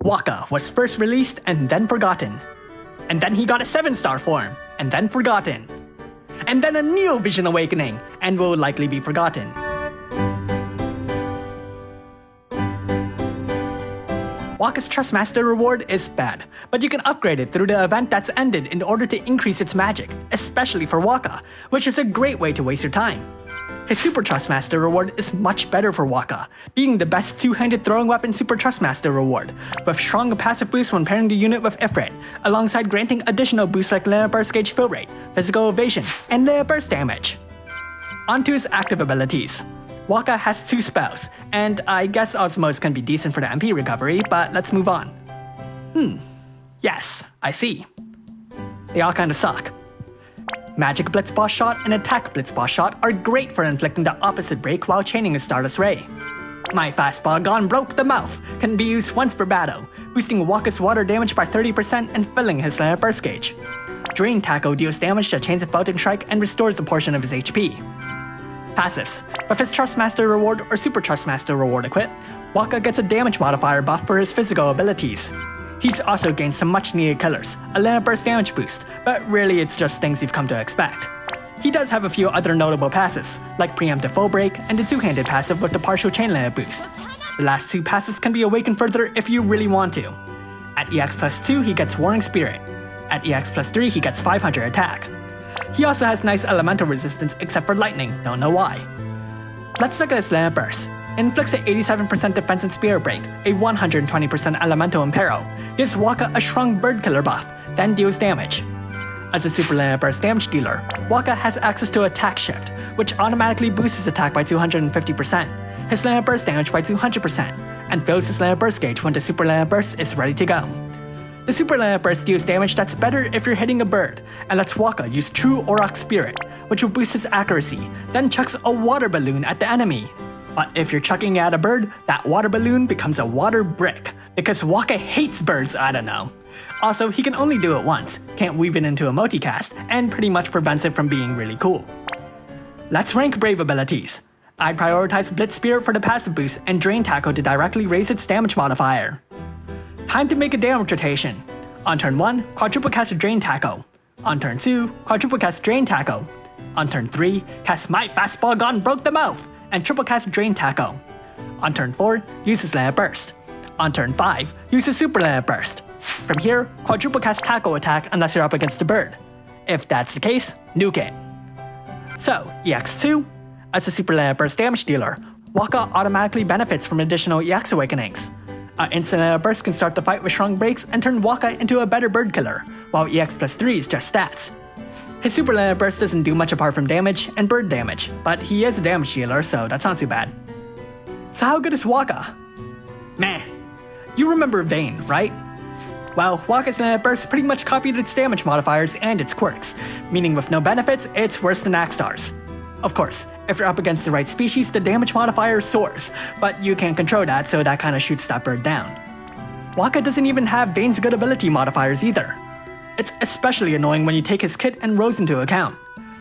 Wakka was first released and then forgotten. And then he got a 7-star form, and then forgotten. And then a Neo Vision Awakening, and will likely be forgotten. Wakka's Trustmaster reward is bad, but you can upgrade it through the event that's ended in order to increase its magic, especially for Wakka, which is a great way to waste your time. His Super Trustmaster reward is much better for Wakka, being the best two-handed throwing weapon Super Trustmaster reward, with strong passive boost when pairing the unit with Ifrit, alongside granting additional boosts like Layer Burst Gauge Fill Rate, Physical Evasion, and Layer Burst damage. Onto his active abilities. Wakka has 2 spells, and I guess Osmose can be decent for the MP recovery, but let's move on. Yes, I see. They all kinda suck. Magic Blitz Boss Shot and Attack Blitz Boss Shot are great for inflicting the opposite break while chaining a Stardust Ray. My Fastball Gone Broke the Mouth can be used once per battle, boosting Wakka's water damage by 30% and filling his Layer Burst Gauge. Drain Tackle deals damage to Chains of Belting Strike and restores a portion of his HP. Passives. With his Trustmaster reward or Super Trustmaster reward equipped, Wakka gets a damage modifier buff for his physical abilities. He's also gained some much needed killers, a Layer Burst damage boost, but really it's just things you've come to expect. He does have a few other notable passives, like Preemptive Full Break and the 2-handed passive with the partial chain layer boost. The last 2 passives can be awakened further if you really want to. At EX plus 2 he gets Warring Spirit. At EX plus 3 he gets 500 attack. He also has nice elemental resistance except for lightning, don't know why. Let's look at his Layer Burst. Inflicts an 87% defense and Spirit Break, a 120% elemental imperil, gives Wakka a strong bird killer buff, then deals damage. As a Super Layer Burst damage dealer, Wakka has access to Attack Shift, which automatically boosts his attack by 250%, his Layer Burst damage by 200%, and fills his Layer Burst gauge when the Super Layer Burst is ready to go. The Super Layer Burst deals damage that's better if you're hitting a bird, and lets Wakka use True Auroch Spirit, which will boost his accuracy, then chucks a water balloon at the enemy. But if you're chucking at a bird, that water balloon becomes a water brick, because Wakka hates birds, I don't know. Also, he can only do it once, can't weave it into a multicast, and pretty much prevents it from being really cool. Let's rank Brave abilities. I'd prioritize Blitz Spirit for the passive boost and Drain Tackle to directly raise its damage modifier. Time to make a damage rotation. On turn 1, quadruple cast Drain Tackle. On turn 2, quadruple cast Drain Tackle. On turn 3, cast My Fastball Gone Broke the Mouth, and triple cast Drain Tackle. On turn 4, uses Layer Burst. On turn 5, uses Super Layer Burst. From here, quadruple cast Tackle attack unless you're up against a bird. If that's the case, nuke it. So, EX2, as a Super Layer Burst damage dealer, Wakka automatically benefits from additional EX Awakenings. Instant Layer Burst can start the fight with strong breaks and turn Wakka into a better bird killer, while EX plus 3 is just stats. His Super Layer Burst doesn't do much apart from damage and bird damage, but he is a damage dealer, so that's not too bad. So how good is Wakka? Meh. You remember Vayne, right? Well, Wakka's Layer Burst pretty much copied its damage modifiers and its quirks, meaning with no benefits, it's worse than Axtar's. Of course, if you're up against the right species, the damage modifier soars, but you can't control that, so that kinda shoots that bird down. Wakka doesn't even have Vayne's good ability modifiers either. It's especially annoying when you take his kit and rows into account.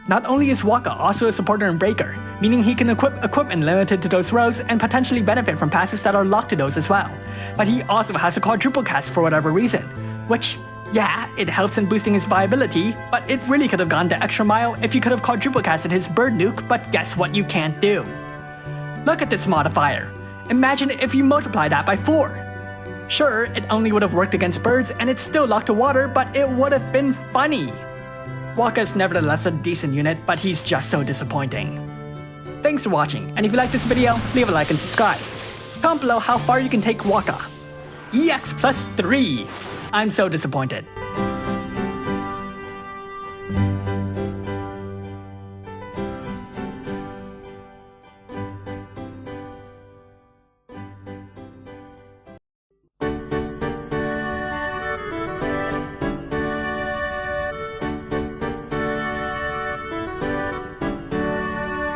Not only is Wakka also a supporter and breaker, meaning he can equip equipment limited to those rows and potentially benefit from passives that are locked to those as well, but he also has a quadruple cast for whatever reason, which, yeah, it helps in boosting his viability, but it really could have gone the extra mile if you could have quadruple casted his bird nuke, but guess what you can't do? Look at this modifier. Imagine if you multiply that by 4. Sure, it only would have worked against birds and it's still locked to water, but it would have been funny. Wakka is nevertheless a decent unit, but he's just so disappointing. Thanks for watching, and if you like this video, leave a like and subscribe. Comment below how far you can take Wakka. EX plus 3! I'm so disappointed.